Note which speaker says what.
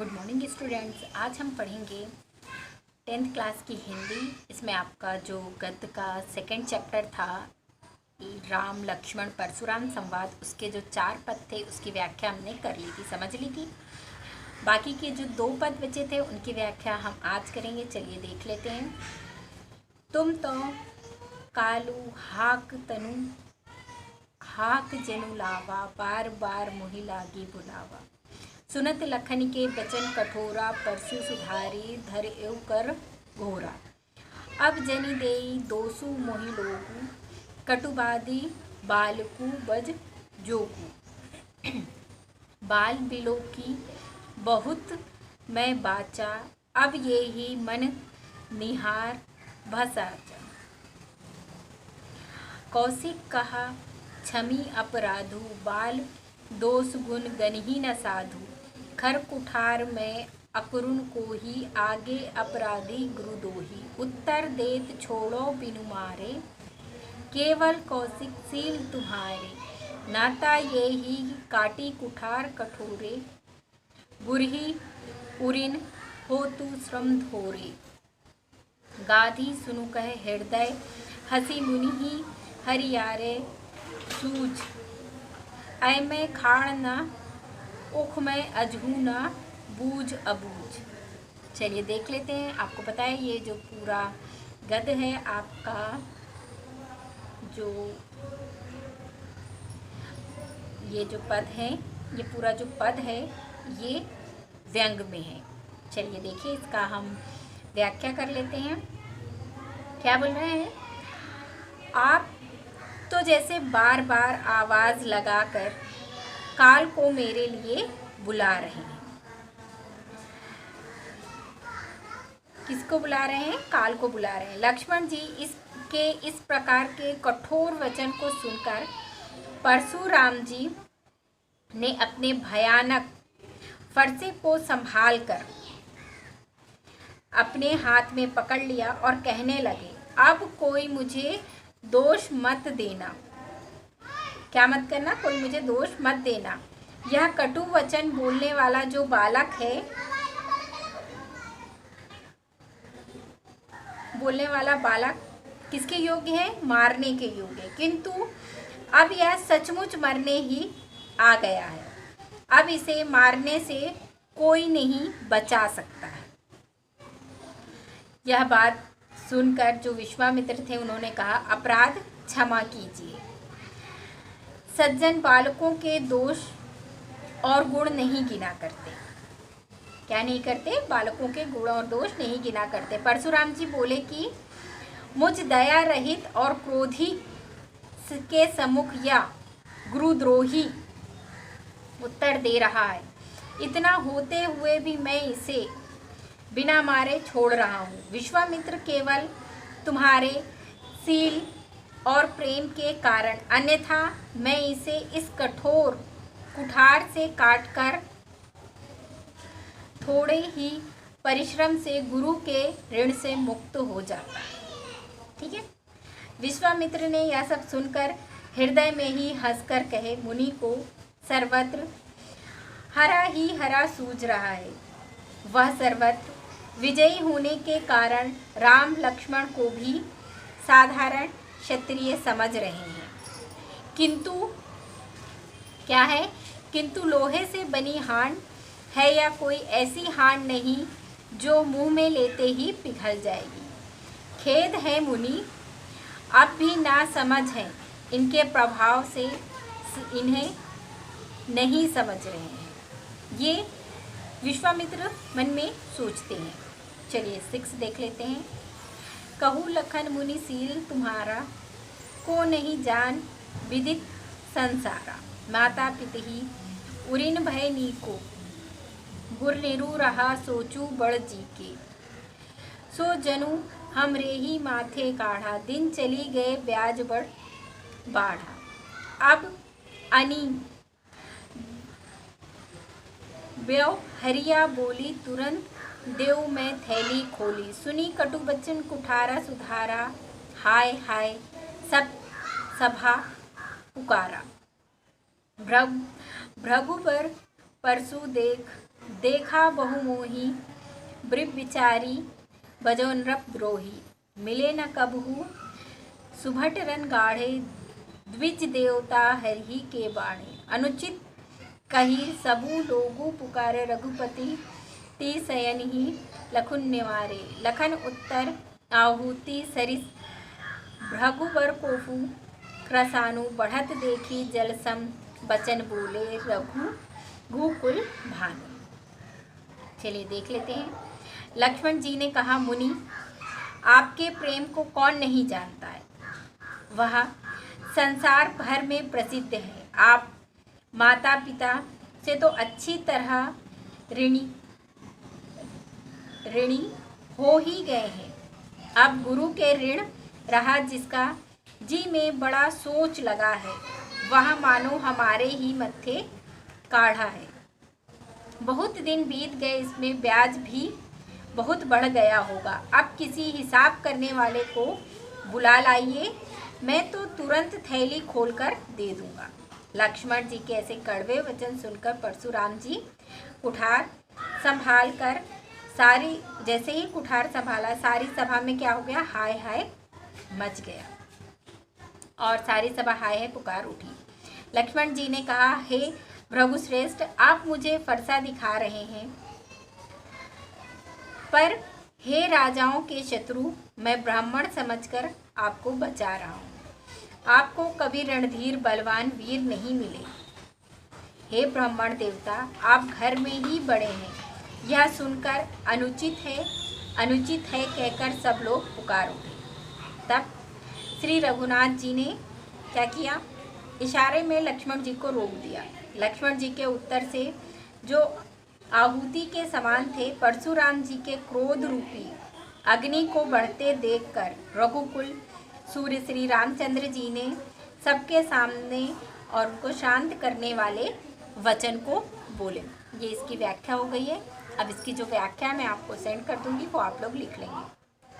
Speaker 1: Good morning students. आज हम पढ़ेंगे 10th क्लास की हिंदी। इसमें आपका जो गद्य का सेकंड चैप्टर था, राम लक्ष्मण परशुराम संवाद, उसके जो 4 पद थे उसकी व्याख्या हमने कर ली थी, समझ ली थी। बाकी के जो 2 पद बचे थे उनकी व्याख्या हम आज करेंगे। चलिए देख लेते हैं। तुम तो कालू हाक तनु हाक जनु लावा, बार बार मोहि लागी बुलावा। सुनत लखन के बचन कठोरा, परसु सुधारी धर एव कर घोरा। अब जनि देई दोसु मोहि लोगु, कटुबादी बालकु बज जोगु। बाल बिलो की बहुत मैं बाचा, अब ये ही मन निहार भसाचा। कौशिक कहा क्षमी अपराधु, बाल दोष गुण गनही न साधु। खर कुठार में अकरुण को ही, आगे अपराधी गुरुदोही। उत्तर देत छोड़ो बिनु मारे, केवल कौशिक सील तुम्हारे। नाता ये ही काटी कुठार कठोरे, बुरही उरिन हो तु श्रम धोरे। गाधी सुनु कह हृदय, हसी मुनि ही हरियारे सूझ। ऐ में खाड़ न उख में अजहू न बूझ अबूझ। चलिए देख लेते हैं। आपको पता है ये जो पूरा गद्य है आपका, जो ये जो पद है, ये पूरा जो पद है ये व्यंग में है। चलिए देखिए, इसका हम व्याख्या कर लेते हैं। क्या बोल रहे हैं? आप तो जैसे बार बार आवाज़ लगाकर काल को मेरे लिए बुला रहे हैं। किसको बुला रहे हैं? काल को बुला रहे हैं। लक्ष्मण जी इस प्रकार के कठोर वचन को सुनकर परशुराम जी ने अपने भयानक फरसे को संभालकर अपने हाथ में पकड़ लिया और कहने लगे, अब कोई मुझे दोष मत देना। क्या मत करना? कोई मुझे दोष मत देना। यह कटु वचन बोलने वाला जो बालक है, बोलने वाला बालक किसके योग्य है? मारने के योग्य है। किंतु अब यह सचमुच मरने ही आ गया है। अब इसे मारने से कोई नहीं बचा सकता है। यह बात सुनकर जो विश्वामित्र थे उन्होंने कहा, अपराध क्षमा कीजिए। सज्जन बालकों के दोष और गुण नहीं गिना करते। क्या नहीं करते? बालकों के गुण और दोष नहीं गिना करते। परशुराम जी बोले कि मुझ दया रहित और क्रोधी के सम्मुख या गुरुद्रोही उत्तर दे रहा है। इतना होते हुए भी मैं इसे बिना मारे छोड़ रहा हूँ। विश्वामित्र केवल तुम्हारे सील और प्रेम के कारण, अन्यथा मैं इसे इस कठोर कुठार से काटकर थोड़े ही परिश्रम से गुरु के ऋण से मुक्त हो जाता। ठीक है। विश्वामित्र ने यह सब सुनकर हृदय में ही हंसकर कहे, मुनि को सर्वत्र हरा ही हरा सूझ रहा है। वह सर्वत्र विजयी होने के कारण राम लक्ष्मण को भी साधारण क्षत्रिय समझ रहे हैं। किंतु क्या है? किंतु लोहे से बनी हांड है या कोई ऐसी हांड नहीं जो मुंह में लेते ही पिघल जाएगी। खेद है मुनि, अब भी ना समझ है इनके प्रभाव से इन्हें नहीं समझ रहे हैं। ये विश्वामित्र मन में सोचते हैं। चलिए 6 देख लेते हैं। कहू लखन मुनि सील तुम्हारा, को नहीं जान विदित संसारा। माता पितहि उरिन भय नीको, गुर निरु रहा सोचू बड़ जी के। सो जनु हमरे ही माथे काढ़ा, दिन चली गए ब्याज बड़ बाढ़ा। अब अनी ब्यो हरिया बोली, तुरंत देव में थैली खोली। सुनी कटु बचन कुठारा सुधारा, हाय हाय सब सभा पुकारा। भृगु पर परसु देख देखा बहुमोही ब्रिव विचारी बजो नृप द्रोही मिले न कबहू सुभट रन गाढ़े द्विज देवता हरि के बाणे अनुचित कही सबू लोगु पुकारे रघुपति ती सयन ही लखुन निवारे लखन उत्तर आहुति सरिस भृगुवर कोफु क्रसानु बढ़त देखी जलसम बचन बोले रघु घुकुल भानु। चलिए देख लेते हैं। लक्ष्मण जी ने कहा, मुनि आपके प्रेम को कौन नहीं जानता है, वह संसार भर में प्रसिद्ध है। आप माता पिता से तो अच्छी तरह ऋणी हो ही गए हैं, अब गुरु के ऋण रहा जिसका जी में बड़ा सोच लगा है, वह मानो हमारे ही मत्थे काढ़ा है। बहुत दिन बीत गए, इसमें ब्याज भी बहुत बढ़ गया होगा। अब किसी हिसाब करने वाले को बुला लाइए, मैं तो तुरंत थैली खोलकर दे दूंगा। लक्ष्मण जी के ऐसे कड़वे वचन सुनकर परशुराम जी कुठार संभाल कर जैसे ही कुठार संभाला, सारी सभा में क्या हो गया, हाय हाय मच गया और सारी सभा हाय हाय पुकार उठी। लक्ष्मण जी ने कहा, हे भृगुश्रेष्ठ, आप मुझे फरसा दिखा रहे हैं, पर हे राजाओं के शत्रु, मैं ब्राह्मण समझकर आपको बचा रहा हूँ। आपको कभी रणधीर बलवान वीर नहीं मिले। हे ब्राह्मण देवता, आप घर में ही बड़े हैं, यह सुनकर अनुचित है कहकर सब लोग पुकार उठे। तब श्री रघुनाथ जी ने क्या किया, इशारे में लक्ष्मण जी को रोक दिया। लक्ष्मण जी के उत्तर से जो आहुति के समान थे, परशुराम जी के क्रोध रूपी अग्नि को बढ़ते देखकर रघुकुल सूर्य श्री रामचंद्र जी ने सबके सामने और उनको शांत करने वाले वचन को बोले। ये इसकी व्याख्या हो गई है। अब इसकी जो व्याख्या मैं आपको सेंड कर दूंगी वो आप लोग लिख लेंगे।